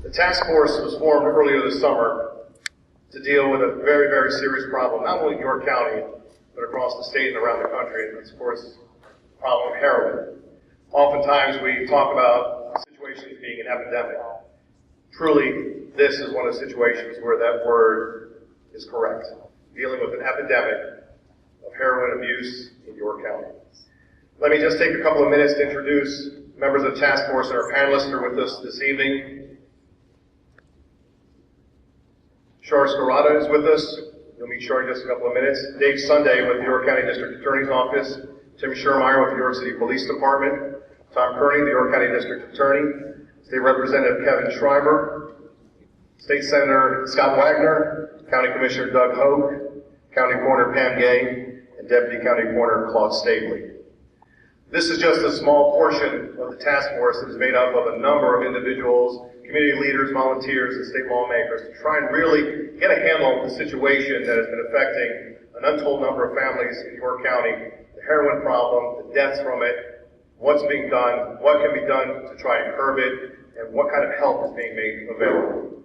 The task force was formed earlier this summer to deal with a very, very serious problem, not only in York County, but across the state and around the country, and it's, of course, the problem of heroin. Oftentimes we talk about situations being an epidemic. Truly, this is one of the situations where that word is correct. Dealing with an epidemic of heroin abuse in York County. Let me just take a couple of minutes to introduce members of the task force and our panelists who are with us this evening. Shar Scarata is with us. You'll meet Shar in just a couple of minutes. Dave Sunday with the York County District Attorney's Office. Tim Schermeyer with the York City Police Department. Tom Kearney, the York County District Attorney. State Representative Kevin Schreiber. State Senator Scott Wagner. County Commissioner Doug Hoke. County Coroner Pam Gay. And Deputy County Coroner Claude Stabley. This is just a small portion of the task force that is made up of a number of individuals, community leaders, volunteers, and state lawmakers to try and really get a handle on the situation that has been affecting an untold number of families in York County, the heroin problem, the deaths from it, what's being done, what can be done to try and curb it, and what kind of help is being made available.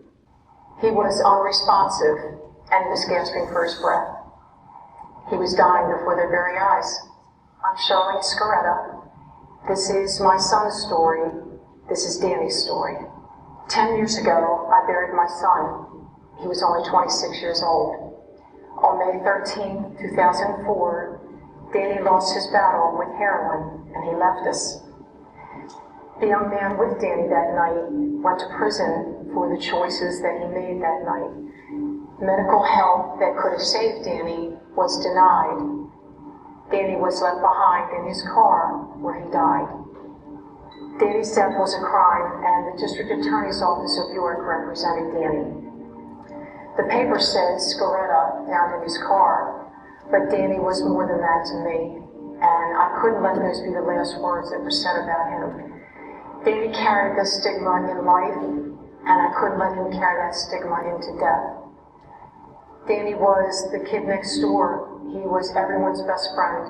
He was unresponsive and he was gasping for his breath. He was dying before their very eyes. I'm Charlene Scaretta. This is my son's story. This is Danny's story. 10 years ago, I buried my son. He was only 26 years old. On May 13, 2004, Danny lost his battle with heroin and he left us. The young man with Danny that night went to prison for the choices that he made that night. Medical help that could have saved Danny was denied. Danny was left behind in his car where he died. Danny's death was a crime, and the District Attorney's Office of York represented Danny. The paper said Scaretta found in his car, but Danny was more than that to me, and I couldn't let those be the last words that were said about him. Danny carried the stigma in life, and I couldn't let him carry that stigma into death. Danny was the kid next door. He was everyone's best friend.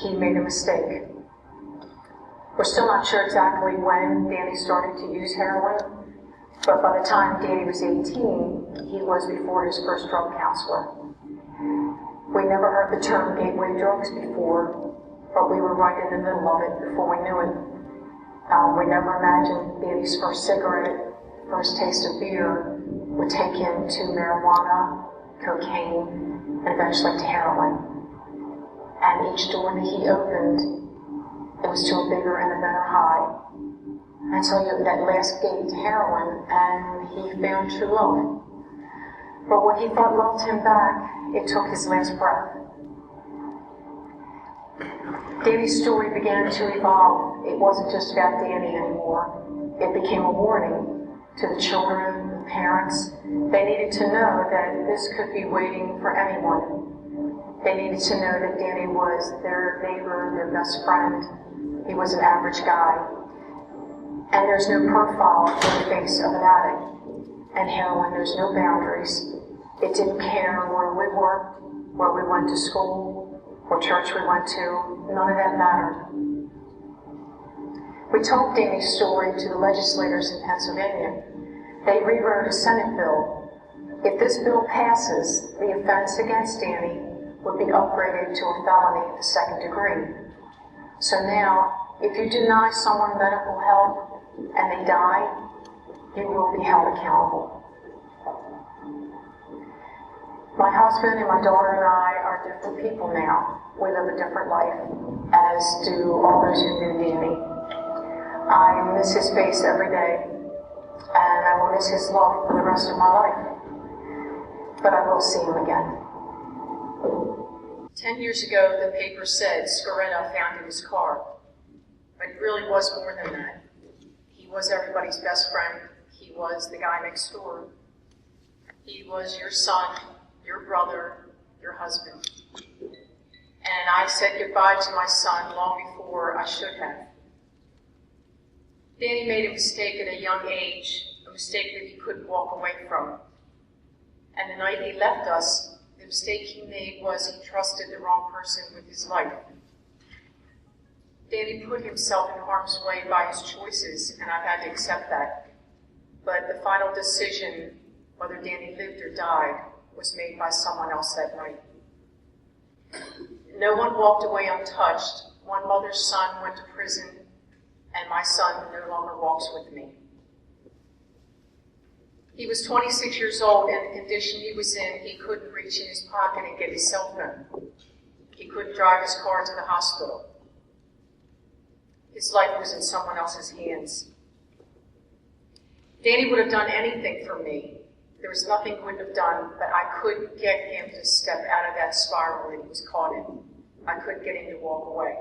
He made a mistake. We're still not sure exactly when Danny started to use heroin, but by the time Danny was 18, he was before his first drug counselor. We never heard the term gateway drugs before, but we were right in the middle of it before we knew it. We never imagined Danny's first cigarette, first taste of beer, would take him to marijuana, cocaine, and eventually to heroin. And each door that he opened, it was to a bigger and a better high. Until he opened that last gate to heroin, and he found true love. But what he thought loved him back, it took his last breath. Danny's story began to evolve. It wasn't just about Danny anymore. It became a warning to the children, the parents. They needed to know that this could be waiting for anyone. They needed to know that Danny was their neighbor, their best friend. He was an average guy. And there's no profile in the face of an addict. And heroin, there's no boundaries. It didn't care where we worked, where we went to school, what church we went to. None of that mattered. We told Danny's story to the legislators in Pennsylvania. They rewrote a Senate bill. If this bill passes, the offense against Danny would be upgraded to a felony of the second degree. So now, if you deny someone medical help and they die, you will be held accountable. My husband and my daughter and I are different people now. We live a different life, as do all those who knew Danny. I miss his face every day, and I will miss his love for the rest of my life. But I will see him again. 10 years ago, the paper said Scaretta found in his car. But he really was more than that. He was everybody's best friend. He was the guy next door. He was your son, your brother, your husband. And I said goodbye to my son long before I should have. Danny made a mistake at a young age, a mistake that he couldn't walk away from. And the night he left us, the mistake he made was he trusted the wrong person with his life. Danny put himself in harm's way by his choices, and I've had to accept that. but the final decision, whether Danny lived or died, was made by someone else that night. No one walked away untouched. One mother's son went to prison, and my son no longer walks with me. He was 26 years old, and the condition he was in, he couldn't reach in his pocket and get his cell phone. He couldn't drive his car to the hospital. His life was in someone else's hands. Danny would have done anything for me. There was nothing he wouldn't have done, but I couldn't get him to step out of that spiral that he was caught in. I couldn't get him to walk away.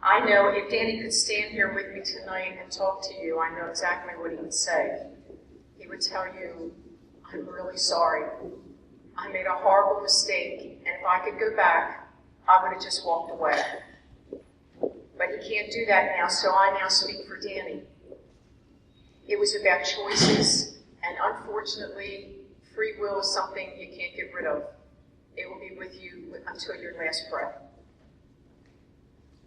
I know if Danny could stand here with me tonight and talk to you, I know exactly what he would say. He would tell you, I'm really sorry. I made a horrible mistake, and if I could go back, I would have just walked away. But he can't do that now, so I now speak for Danny. It was about choices, and unfortunately, free will is something you can't get rid of. It will be with you until your last breath.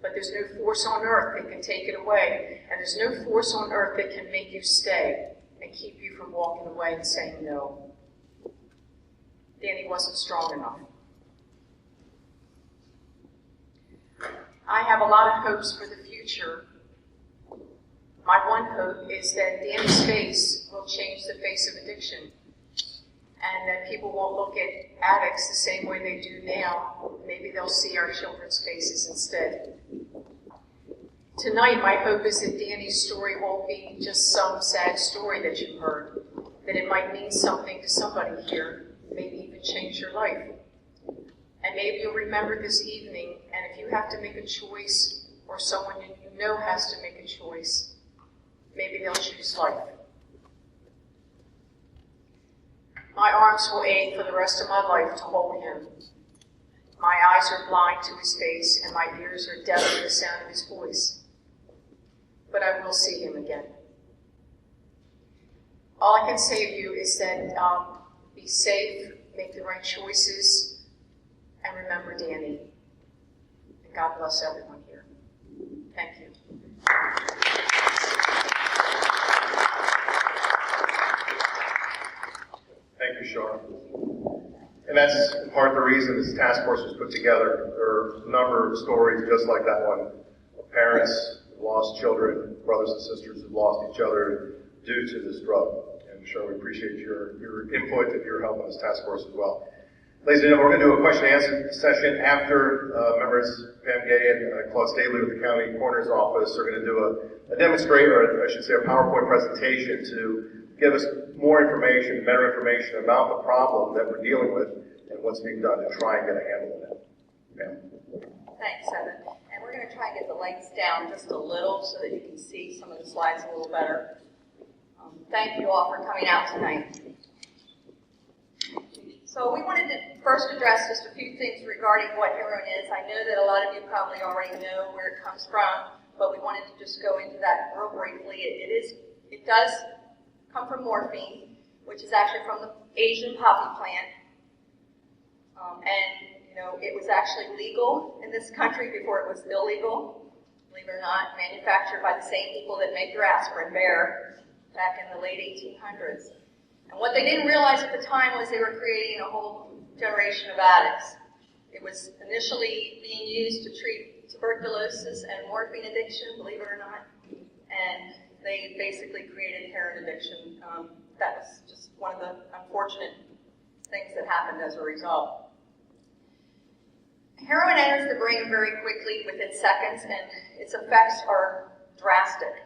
But there's no force on earth that can take it away, and there's no force on earth that can make you stay and keep you from walking away and saying no. Danny wasn't strong enough. I have a lot of hopes for the future. My one hope is that Danny's face will change the face of addiction, and that people won't look at addicts the same way they do now. Maybe they'll see our children's faces instead. Tonight, my hope is that Danny's story won't be just some sad story that you heard, that it might mean something to somebody here, maybe even change your life. And maybe you'll remember this evening, and if you have to make a choice, or someone you know has to make a choice, maybe they'll choose life. My arms will ache for the rest of my life to hold him. My eyes are blind to his face, and my ears are deaf to the sound of his voice. But I will see him again. All I can say to you is that be safe, make the right choices, and remember Danny. And God bless everyone here. Thank you. Thank you, Shar. And that's part of the reason this task force was put together. There are a number of stories just like that one. Parents who lost children, brothers and sisters who lost each other due to this drug. And Shar, we appreciate your input and your help on this task force as well. Ladies and gentlemen, we're going to do a question and answer session after members Pam Gay and Claude Staley with the county coroner's office are going to do a demonstration, or I should say a PowerPoint presentation to give us more information, better information about the problem that we're dealing with and what's being done to try and get a handle on it. Pam? Thanks, Evan. And we're going to try and get the lights down just a little so that you can see some of the slides a little better. Thank you all for coming out tonight. So we wanted to first address just a few things regarding what heroin is. I know that a lot of you probably already know where it comes from, but we wanted to just go into that real briefly. It does come from morphine, which is actually from the Asian poppy plant. It was actually legal in this country before it was illegal, believe it or not, manufactured by the same people that make your aspirin, Bayer, back in the late 1800s. And what they didn't realize at the time was they were creating a whole generation of addicts. It was initially being used to treat tuberculosis and morphine addiction, believe it or not, and they basically created heroin addiction. That was just one of the unfortunate things that happened as a result. Heroin enters the brain very quickly, within seconds, and its effects are drastic.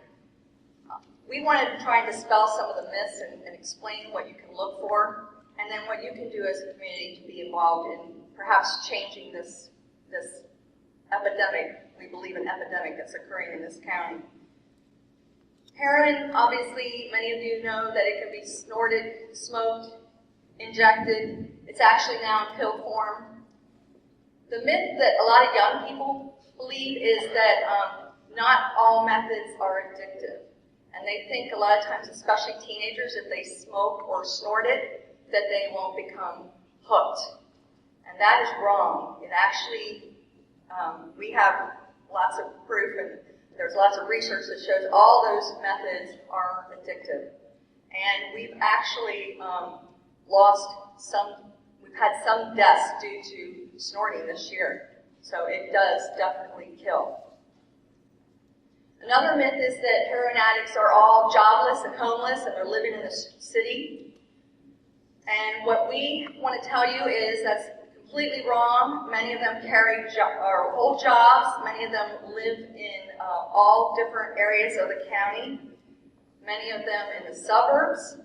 We wanted to try and dispel some of the myths and explain what you can look for, and then what you can do as a community to be involved in perhaps changing this epidemic, we believe an epidemic that's occurring in this county. Heroin, obviously, many of you know that it can be snorted, smoked, injected. It's actually now in pill form. The myth that a lot of young people believe is that not all methods are addictive. And they think a lot of times, especially teenagers, if they smoke or snort it, that they won't become hooked. And that is wrong. It actually, we have lots of proof there's lots of research that shows all those methods are addictive. And we've actually we've had some deaths due to snorting this year. So it does definitely kill. Another myth is that heroin addicts are all jobless and homeless and they're living in the city. And what we want to tell you is that's completely wrong. Many of them hold jobs. Many of them live in all different areas of the county. Many of them in the suburbs.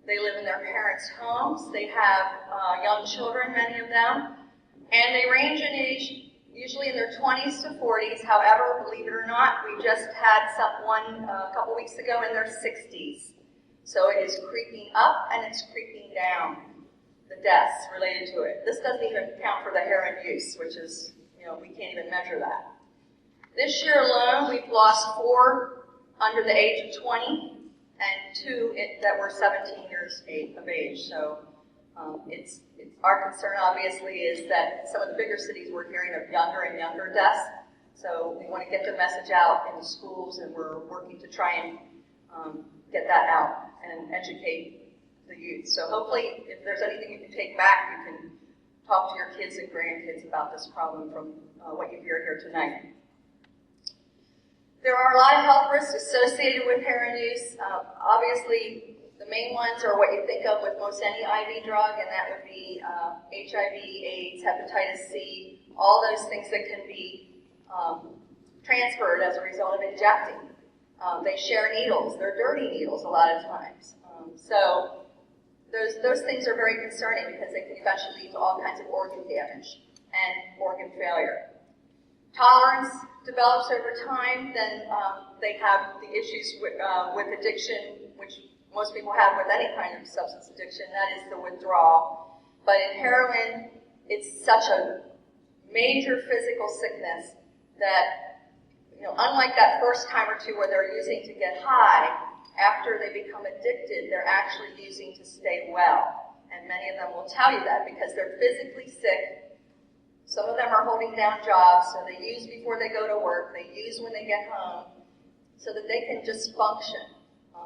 They live in their parents' homes. They have young children, many of them. And they range in age, usually in their 20s to 40s. However, believe it or not, we just had one a couple weeks ago in their 60s. So it is creeping up and it's creeping down, the deaths related to it. This doesn't even count for the heroin use, which is, we can't even measure that. This year alone, we've lost 4 under the age of 20 and 2 that were 17 years of age. So it's our concern, obviously, is that some of the bigger cities we're hearing of younger and younger deaths. So we want to get the message out in the schools, and we're working to try and get that out and educate the youth. So hopefully, if there's anything you can take back, you can talk to your kids and grandkids about this problem from what you hear here tonight. There are a lot of health risks associated with heroin use. Obviously, the main ones are what you think of with most any IV drug, and that would be HIV, AIDS, hepatitis C, all those things that can be transferred as a result of injecting. They share needles. They're dirty needles a lot of times. So those things are very concerning because they can eventually lead to all kinds of organ damage and organ failure. Tolerance develops over time, then they have the issues with addiction, which most people have with any kind of substance addiction, that is the withdrawal. But in heroin, it's such a major physical sickness that, unlike that first time or two where they're using to get high, after they become addicted, they're actually using to stay well. And many of them will tell you that because they're physically sick. Some of them are holding down jobs, so they use before they go to work, they use when they get home, so that they can just function.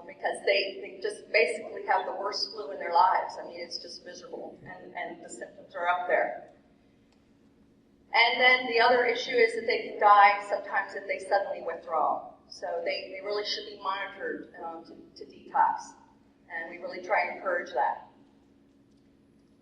Because they just basically have the worst flu in their lives. I mean, it's just miserable, and the symptoms are up there. And then the other issue is that they can die sometimes if they suddenly withdraw. So they really should be monitored to detox, and we really try and encourage that.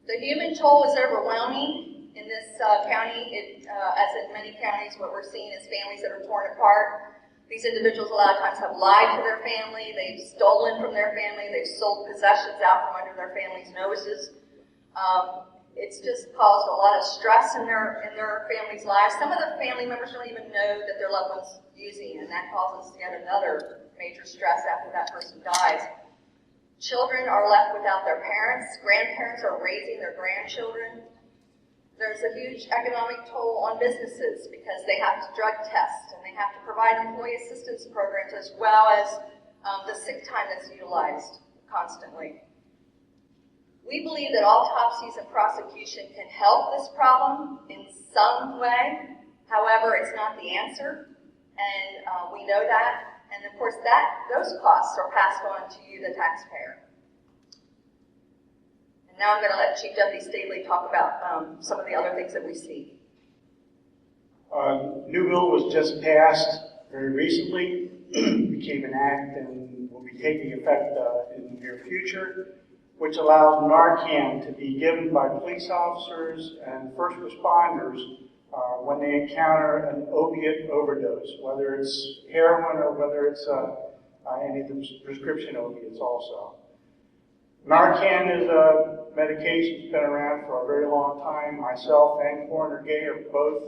The human toll is overwhelming in this county. As in many counties, what we're seeing is families that are torn apart. These individuals a lot of times have lied to their family, they've stolen from their family, they've sold possessions out from under their family's noses. It's just caused a lot of stress in their family's lives. Some of the family members don't even know that their loved one's using, and that causes yet another major stress after that person dies. Children are left without their parents. Grandparents are raising their grandchildren. There's a huge economic toll on businesses because they have to drug test and they have to provide employee assistance programs as well as the sick time that's utilized constantly. We believe that autopsies and prosecution can help this problem in some way. However, it's not the answer, and we know that. And of course, those costs are passed on to you, the taxpayer. And now I'm going to let Chief Deputy Staley talk about some of the other things that we see. New bill was just passed very recently, became an act and will be taking effect in the near future, which allows Narcan to be given by police officers and first responders when they encounter an opiate overdose, whether it's heroin or whether it's any of the prescription opiates also. Narcan is a medication that's been around for a very long time. Myself and Coroner Gay are both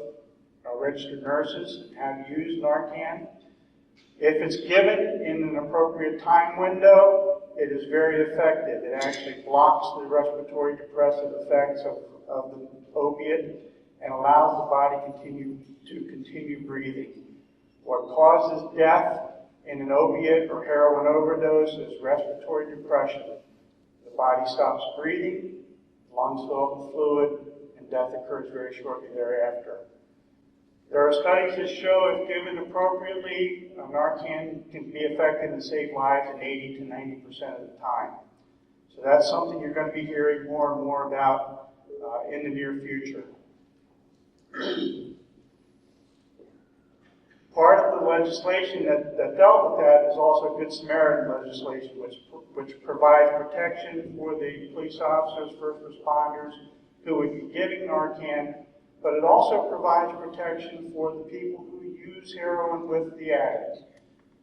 registered nurses and have used Narcan. If it's given in an appropriate time window, it is very effective. It actually blocks the respiratory depressive effects of the opiate and allows the body to continue breathing. What causes death in an opiate or heroin overdose is respiratory depression. The body stops breathing, lungs fill up with fluid, and death occurs very shortly thereafter. There are studies that show if given appropriately, Narcan can be effective and save lives in 80 to 90% of the time. So that's something you're going to be hearing more and more about in the near future. Part of the legislation that dealt with that is also Good Samaritan legislation, which provides protection for the police officers, first responders who would be giving Narcan, but it also provides protection for the people who use heroin with the addict,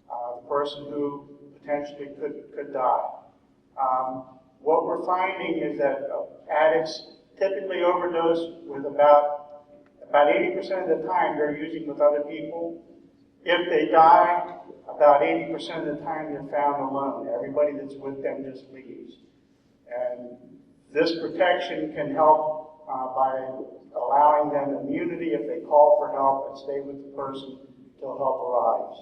the person who potentially could die. What we're finding is that addicts typically overdose with about 80% of the time they're using with other people. If they die, about 80% of the time they're found alone. Everybody that's with them just leaves. And this protection can help by allowing them immunity if they call for help and stay with the person until help arrives.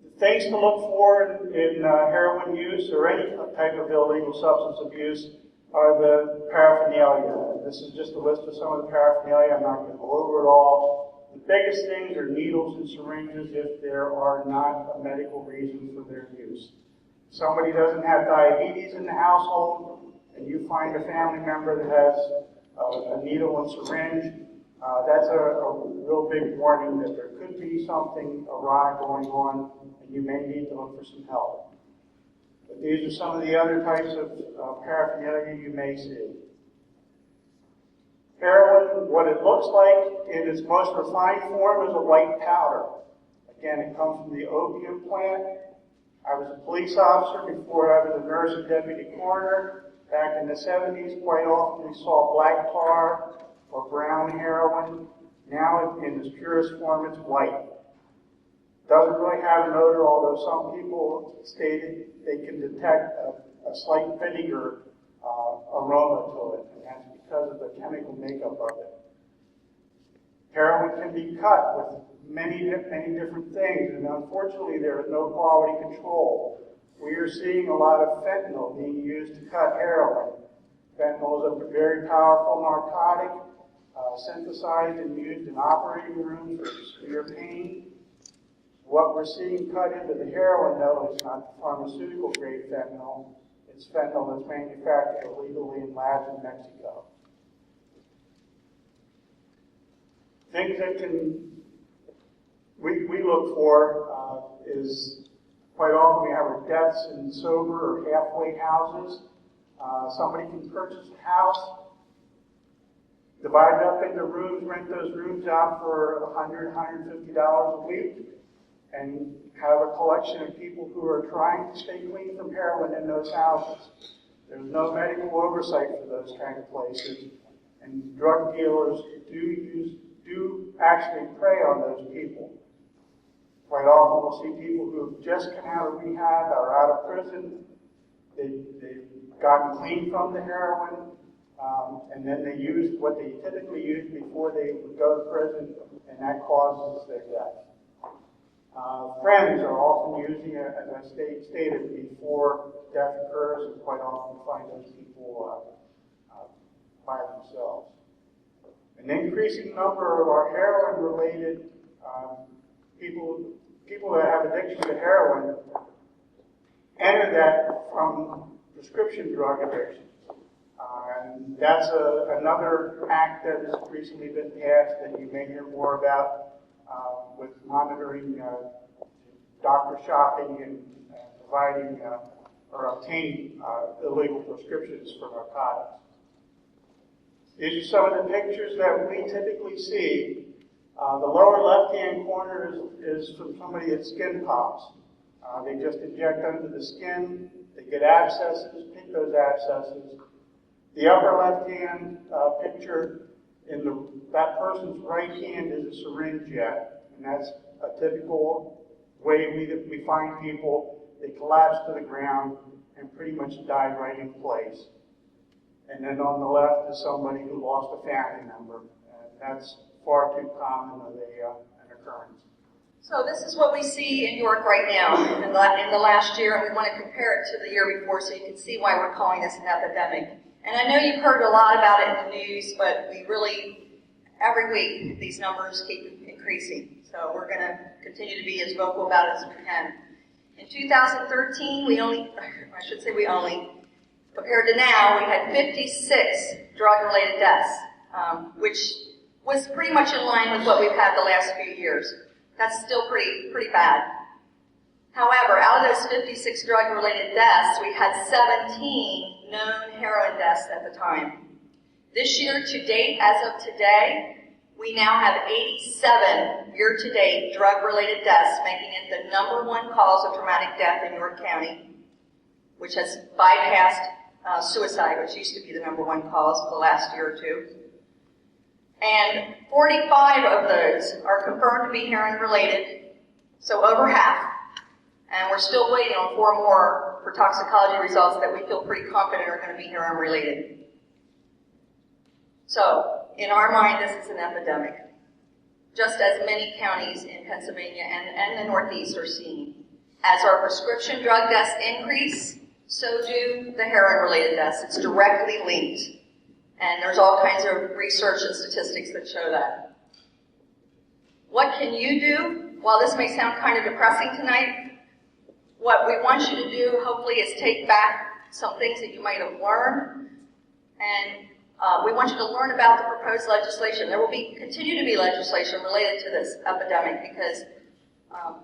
The things to look for in heroin use or any type of illegal substance abuse are the paraphernalia. This is just a list of some of the paraphernalia. I'm not going to go over it all. The biggest things are needles and syringes if there are not a medical reason for their use. If somebody doesn't have diabetes in the household, and you find a family member that has a needle and syringe, that's a real big warning that there could be something awry going on, and you may need to look for some help. But these are some of the other types of paraphernalia you may see. Heroin, what it looks like in its most refined form is a white powder. Again, it comes from the opium plant. I was a police officer before I was a nurse and deputy coroner. Back in the 70s, quite often we saw black tar or brown heroin. Now, in its purest form, it's white. Doesn't really have an odor, although some people stated they can detect a slight vinegar aroma to it, and that's because of the chemical makeup of it. Heroin can be cut with many different things, and unfortunately there is no quality control. We are seeing a lot of fentanyl being used to cut heroin. Fentanyl is a very powerful narcotic, synthesized and used in operating rooms for severe pain. What we're seeing cut into the heroin, though, is not pharmaceutical grade fentanyl. It's fentanyl that's manufactured illegally in labs in Mexico. Things that we look for is quite often we have deaths in sober or halfway houses. Somebody can purchase a house, divide it up into rooms, rent those rooms out for $100, $150 a week, and have a collection of people who are trying to stay clean from heroin in those houses. There's no medical oversight for those kind of places, and drug dealers do actually prey on those people. Quite often we'll see people who have just come out of rehab or out of prison. They've gotten clean from the heroin, and then they use what they typically use before they would go to prison, and that causes their death. Friends are often using it, as I stated, before death occurs, and quite often find those people by themselves. An increasing number of our heroin-related people that have addiction to heroin enter that from prescription drug addiction. And that's another act that has recently been passed that you may hear more about with monitoring doctor shopping and providing or obtaining illegal prescriptions for narcotics. These are some of the pictures that we typically see. The lower left-hand corner is from somebody that skin pops. They just inject under the skin, they get abscesses, pick those abscesses. The upper left-hand picture, that person's right hand is a syringe jet, and that's a typical way we find people. They collapse to the ground and pretty much die right in place. And then on the left is somebody who lost a family member, and that's far too common of an occurrence. So this is what we see in York right now in the last year, and we want to compare it to the year before so you can see why we're calling this an epidemic. And I know you've heard a lot about it in the news, but we really, every week these numbers keep increasing. So we're going to continue to be as vocal about it as we can. In 2013, compared to now, we had 56 drug-related deaths, which was pretty much in line with what we've had the last few years. That's still pretty bad. However, out of those 56 drug-related deaths, we had 17 known heroin deaths at the time. This year to date, as of today, we now have 87 year-to-date drug-related deaths, making it the #1 cause of traumatic death in York County, which has bypassed suicide, which used to be the #1 cause for the last year or two. And 45 of those are confirmed to be heroin-related, so over half. And we're still waiting on 4 more for toxicology results that we feel pretty confident are going to be heroin-related. So, in our mind, this is an epidemic, just as many counties in Pennsylvania and the Northeast are seeing. As our prescription drug deaths increase, so do the heroin-related deaths. It's directly linked. And there's all kinds of research and statistics that show that. What can you do? While this may sound kind of depressing tonight, what we want you to do, hopefully, is take back some things that you might have learned, and we want you to learn about the proposed legislation. There will continue to be legislation related to this epidemic because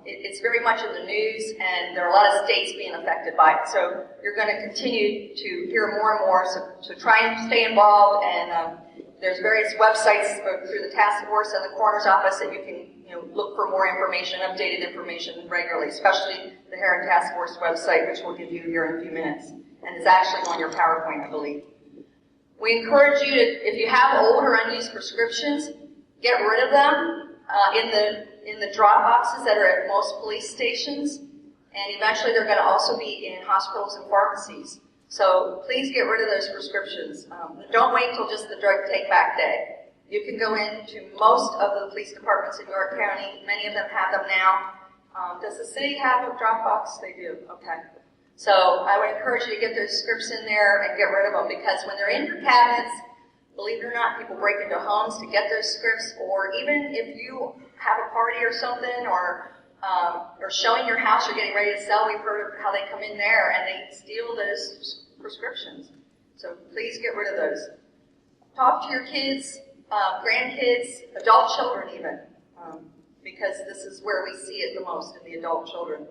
it's very much in the news, and there are a lot of states being affected by it. So you're going to continue to hear more and more. So try and stay involved. And there's various websites through the task force and the coroner's office that you can look for more information, updated information regularly, especially the Heroin Task Force website, which we'll give you here in a few minutes, and is actually on your PowerPoint, I believe. We encourage you to, if you have old or unused prescriptions, get rid of them in the drop boxes that are at most police stations, and eventually they're going to also be in hospitals and pharmacies. So please get rid of those prescriptions. Don't wait until just the drug take-back day. You can go into most of the police departments in York County. Many of them have them now. Does the city have a drop box? They do. Okay. So I would encourage you to get those scripts in there and get rid of them, because when they're in your cabinets, believe it or not, people break into homes to get those scripts, or even if you have a party or something, or showing your house you're getting ready to sell, we've heard of how they come in there and they steal those prescriptions. So please get rid of those. Talk to your kids, grandkids, adult children even, because this is where we see it the most, in the adult children.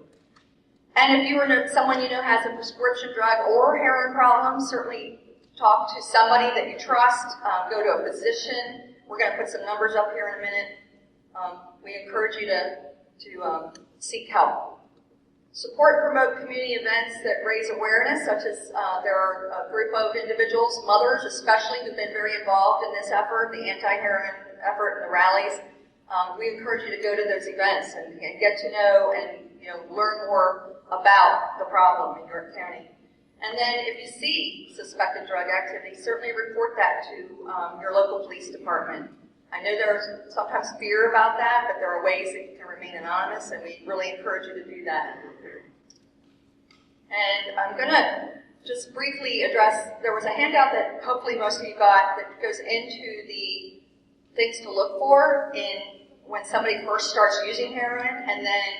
And if you were someone you know has a prescription drug or heroin problem, certainly talk to somebody that you trust. Go to a physician. We're going to put some numbers up here in a minute. We encourage you to seek help. Support and promote community events that raise awareness, such as there are a group of individuals, mothers especially, who've been very involved in this effort, the anti-heroin effort and the rallies. We encourage you to go to those events and get to know and learn more about the problem in York County. And then if you see suspected drug activity, certainly report that to your local police department. I know there's sometimes fear about that, but there are ways that you can remain anonymous, and we really encourage you to do that. And I'm going to just briefly address, there was a handout that hopefully most of you got that goes into the things to look for when somebody first starts using heroin, and then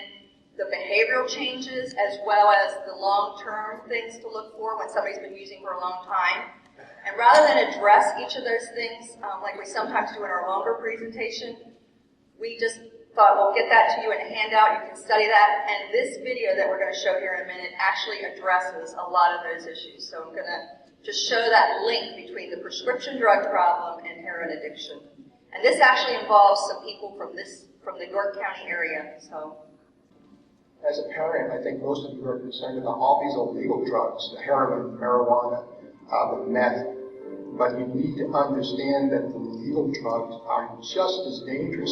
the behavioral changes, as well as the long-term things to look for when somebody's been using for a long time. And rather than address each of those things, like we sometimes do in our longer presentation, we just thought, we'll get that to you in a handout, you can study that, and this video that we're going to show here in a minute actually addresses a lot of those issues. So I'm going to just show that link between the prescription drug problem and heroin addiction. And this actually involves some people from the York County area, so. As a parent, I think most of you are concerned about all these illegal drugs, the heroin, marijuana, the meth, but you need to understand that the legal drugs are just as dangerous.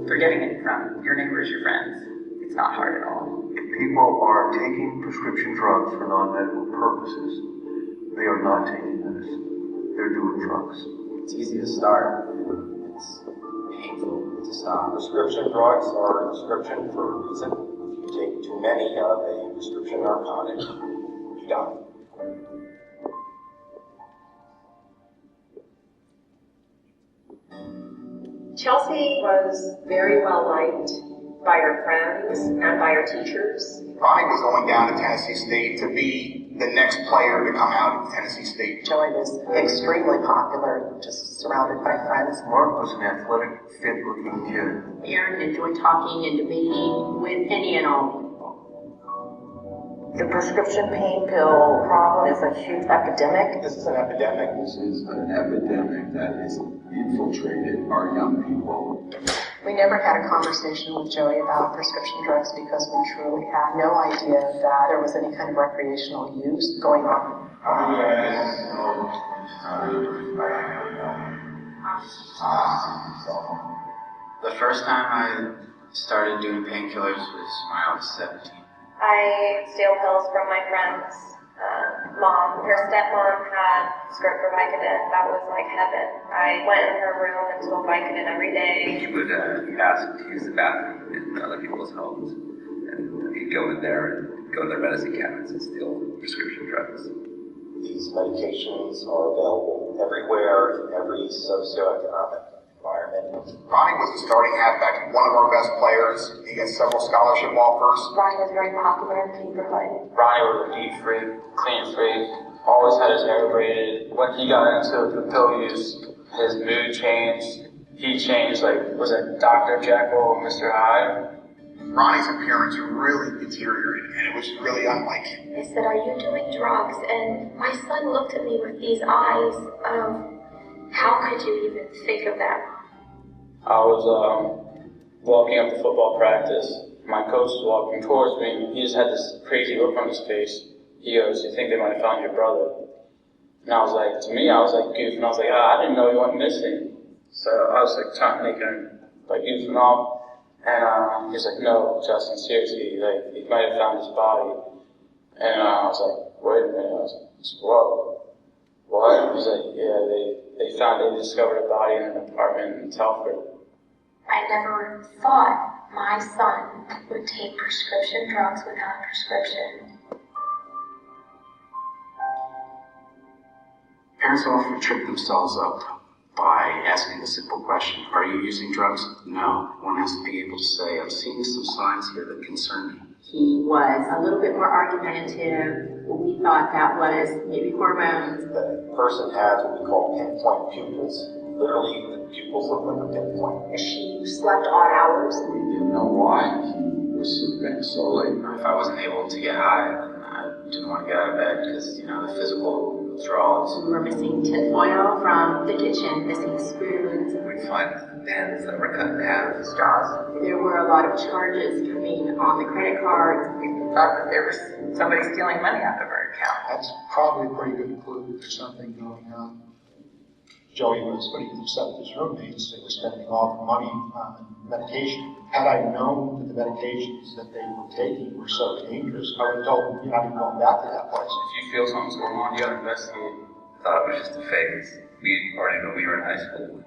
For getting it from your neighbors, your friends, it's not hard at all. If people are taking prescription drugs for non-medical purposes, they are not taking medicine. They're doing drugs. It's easy to start. It's painful to stop. Prescription drugs are a prescription for a reason. If you take too many of a prescription narcotic, you die. Chelsea was very well liked by her friends and by her teachers. Ronnie was going down to Tennessee State to be the next player to come out of Tennessee State. Joey was extremely popular, just surrounded by friends. Mark was an athletic, fit-looking kid. Aaron enjoyed talking and debating with any and all people. The prescription pain pill problem is a huge epidemic. This is an epidemic. This is an epidemic that has infiltrated our young people. We never had a conversation with Joey about prescription drugs because we truly had no idea that there was any kind of recreational use going on. The first time I started doing painkillers was when I was 17. I steal pills from my friend's mom. Her stepmom had script for Vicodin. That was like heaven. I went in her room and stole Vicodin every day. He would ask to use the bathroom in other people's homes, and he'd go in there and go to their medicine cabinets and steal prescription drugs. These medications are available everywhere in every socioeconomic environment. Ronnie was the starting halfback, one of our best players. He got several scholarship offers. Ronnie was very popular in the neighborhood. Ronnie was a neat freak, clean freak, always had his hair braided. When he got into the pill use, his mood changed. He changed, was it Dr. Jekyll, Mr. Hyde? Ronnie's appearance really deteriorated, and it was really unlike him. They said, "Are you doing drugs?" And my son looked at me with these eyes of, how could you even think of that? I was walking up to football practice. My coach was walking towards me. He just had this crazy look on his face. He goes, "You think they might have found your brother?" And I was like, to me, I was like goofing. I was like, I didn't know he went missing. So I was like trying to make him goofing off. And he's like, "No, Justin, seriously, he might have found his body." And I was like, "Wait a minute." I was like, "Whoa, what?" He was like, "Yeah, they discovered a body in an apartment in Telford." I never thought my son would take prescription drugs without a prescription. Parents often trip themselves up by asking the simple question, "Are you using drugs?" No. One has to be able to say, "I'm seeing some signs here that concern me." He was a little bit more argumentative. We thought that was maybe hormones. The person has what we call pinpoint pupils. Literally, the pupils look like a pinpoint. She slept odd hours. We didn't know why he was sleeping so late. If I wasn't able to get high, then I didn't want to get out of bed because, the physical withdrawals. We were missing tinfoil from the kitchen, missing spoons. We'd find pens that were cut in half, straws. There were a lot of charges coming on the credit cards. We thought that there was somebody stealing money out of our account. That's probably a pretty good clue that there's something going on. Joey was pretty upset with his roommates. They were spending all their money on medication. Had I known that the medications that they were taking were so dangerous, I would have told them, you're not even going back to that place. If you feel something's going on, you gotta investigate. I thought it was just a phase. We already knew we were in high school.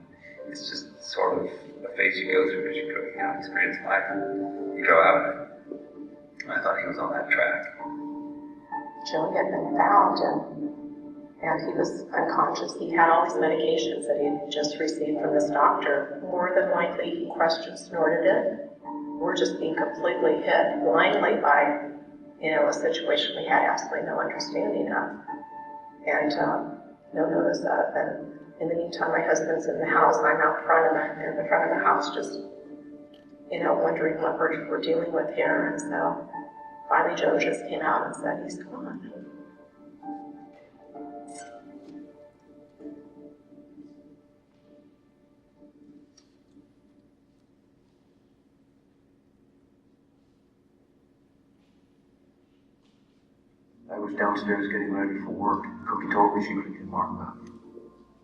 It's just sort of a phase you go through as you're growing out, experience life. You grow out. And I thought he was on that track. Joey had been found and he was unconscious. He had all these medications that he had just received from this doctor. More than likely, he crushed and snorted it. We're just being completely hit blindly by, a situation we had absolutely no understanding of. And no notice of. And in the meantime, my husband's in the house. I'm out front in the front of the house just, wondering what we're dealing with here. And so finally Joe just came out and said, he's gone. I was downstairs getting ready for work. Cookie told me she would get Mark back.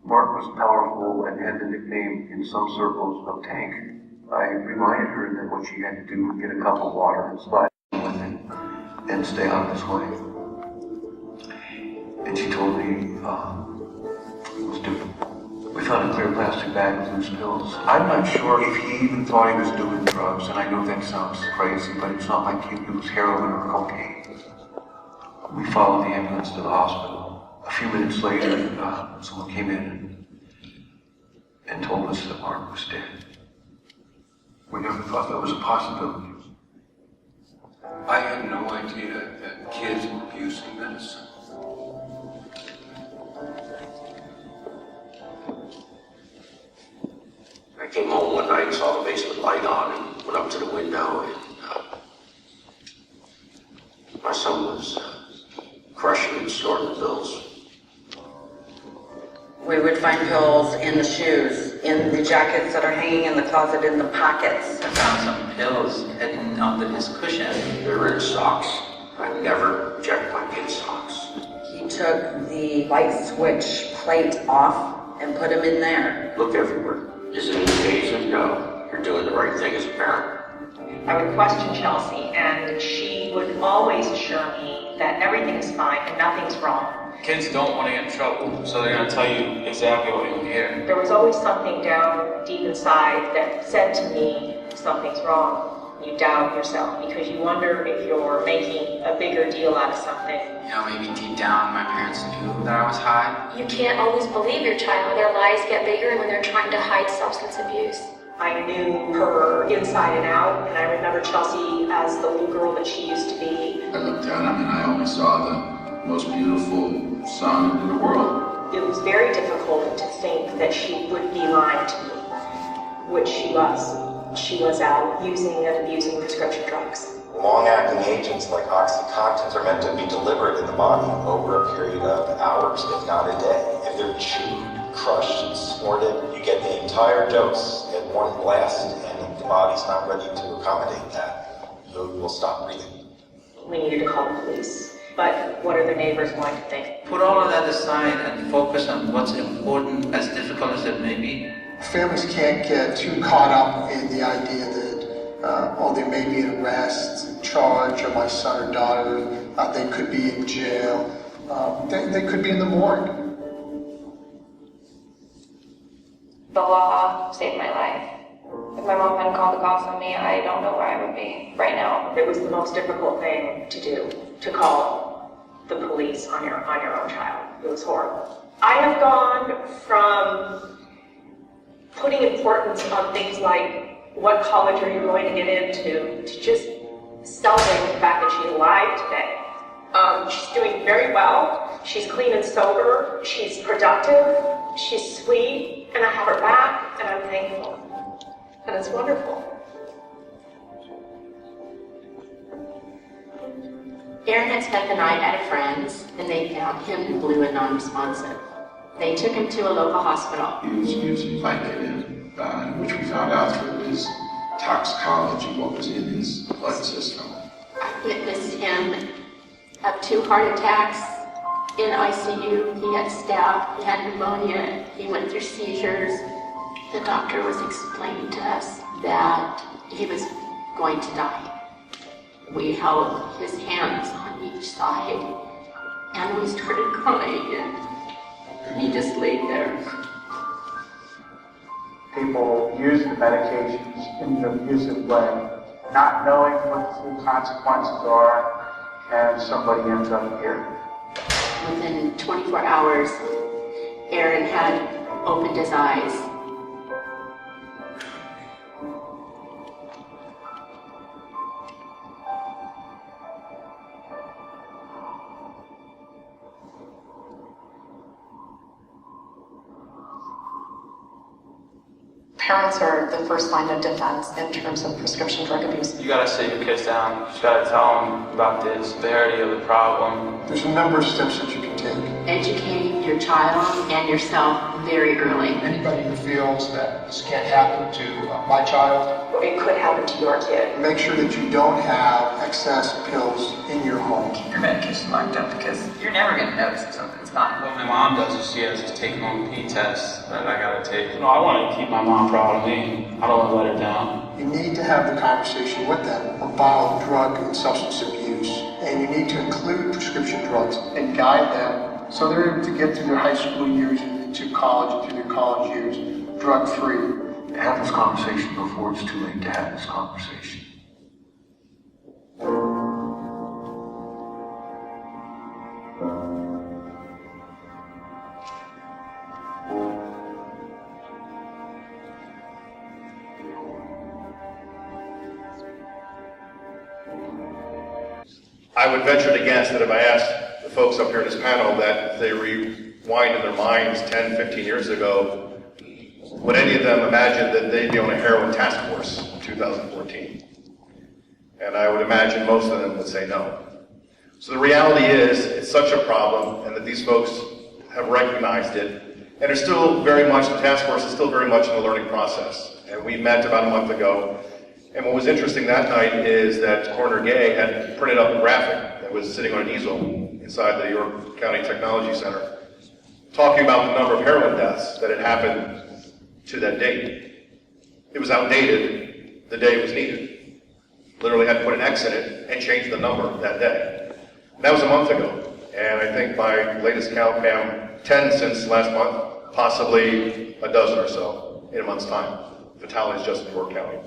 Mark was powerful and had the nickname in some circles of Tank. I reminded her that what she had to do was get a cup of water and slide with it and stay out of his way. And she told me it was different. We found a clear plastic bag with loose pills. I'm not sure if he even thought he was doing drugs, and I know that sounds crazy, but it's not like it was heroin or cocaine. We followed the ambulance to the hospital. A few minutes later, someone came in and told us that Mark was dead. We never thought that was a possibility. I had no idea that kids were abusing medicine. I came home one night and saw the basement light on and went up to the window, and my son was crushing and snorting the pills. We would find pills in the shoes, in the jackets that are hanging in the closet, in the pockets. I found some pills hidden under his cushion. They were in socks. I never checked my kid's socks. He took the light switch plate off and put them in there. Look everywhere. Is it an occasion? No. You're doing the right thing as a parent. I would question Chelsea, and she would always assure me that everything is fine and nothing's wrong. Kids don't want to get in trouble, so they're going to tell you exactly what you want to hear. There was always something down deep inside that said to me, something's wrong. You doubt yourself because you wonder if you're making a bigger deal out of something. You know, maybe deep down my parents knew that I was high. You can't always believe your child. Their lies get bigger when they're trying to hide substance abuse. I knew her inside and out, and I remember Chelsea as the little girl that she used to be. I looked at him and I only saw the most beautiful son in the world. It was very difficult to think that she would be lying to me, which she was. She was out using and abusing prescription drugs. Long-acting agents like Oxycontins are meant to be delivered in the body over a period of hours, if not a day. If they're chewed, crushed, and snorted, you get the entire dose at one blast, and if the body's not ready to accommodate that, you will stop breathing. We needed to call the police. But what are the neighbors going to think? Put all of that aside and focus on what's important, as difficult as it may be. Families can't get too caught up in the idea that, there may be an arrest, charge of my son or daughter, they could be in jail, they could be in the morgue. The law saved my life. If my mom hadn't called the cops on me, I don't know where I would be right now. It was the most difficult thing to do, to call the police on your own child. It was horrible. I have gone from putting importance on things like what college are you going to get into, to just celebrating the fact that she's alive today. She's doing very well. She's clean and sober. She's productive. She's sweet. And I have her back, and I'm thankful. And it's wonderful. Aaron had spent the night at a friend's, and they found him blue and non-responsive. They took him to a local hospital. He was using Vicodin, which we found out through his toxicology, what was in his blood system. I witnessed him have 2 heart attacks in ICU. He had staph, he had pneumonia, he went through seizures. The doctor was explaining to us that he was going to die. We held his hands on each side, and we started crying, and he just laid there. People use the medications in an abusive way, not knowing what the full consequences are, and somebody ends up here. Within 24 hours, Aaron had opened his eyes. Parents are the first line of defense in terms of prescription drug abuse. You gotta sit your kids down. You just gotta tell them about the severity of the problem. There's a number of steps that you can take. Educate your child and yourself very early. Anybody who feels that this can't happen to my child, It could happen to your kid. make sure that you don't have excess pills in your home. Keep your medication locked up because you're never going to notice if something's not. What my mom does is she has to take home P tests that I gotta take. I want to keep my mom proud of me. I don't want to let her down. You need to have the conversation with them about drug and substance abuse, and you need to include prescription drugs and guide them so they're able to get through their high school years and into college and through their college years drug-free. Have this conversation before it's too late to have this conversation. I would venture to guess that if I asked the folks up here in this panel that if they rewind in their minds 10, 15 years ago, would any of them imagine that they'd be on a heroin task force in 2014? And I would imagine most of them would say no. So the reality is, it's such a problem, and that these folks have recognized it, and are still very much, the task force is still very much in the learning process. And we met about a month ago, and what was interesting that night is that Coroner Gay had printed up a graphic that was sitting on an easel inside the York County Technology Center, talking about the number of heroin deaths that had happened to that date. It was outdated the day it was needed. Literally had to put an X in it and change the number that day. And that was a month ago. And I think by latest count, Pam, 10 since last month, possibly a dozen or so in a month's time. Fatalities just in York County.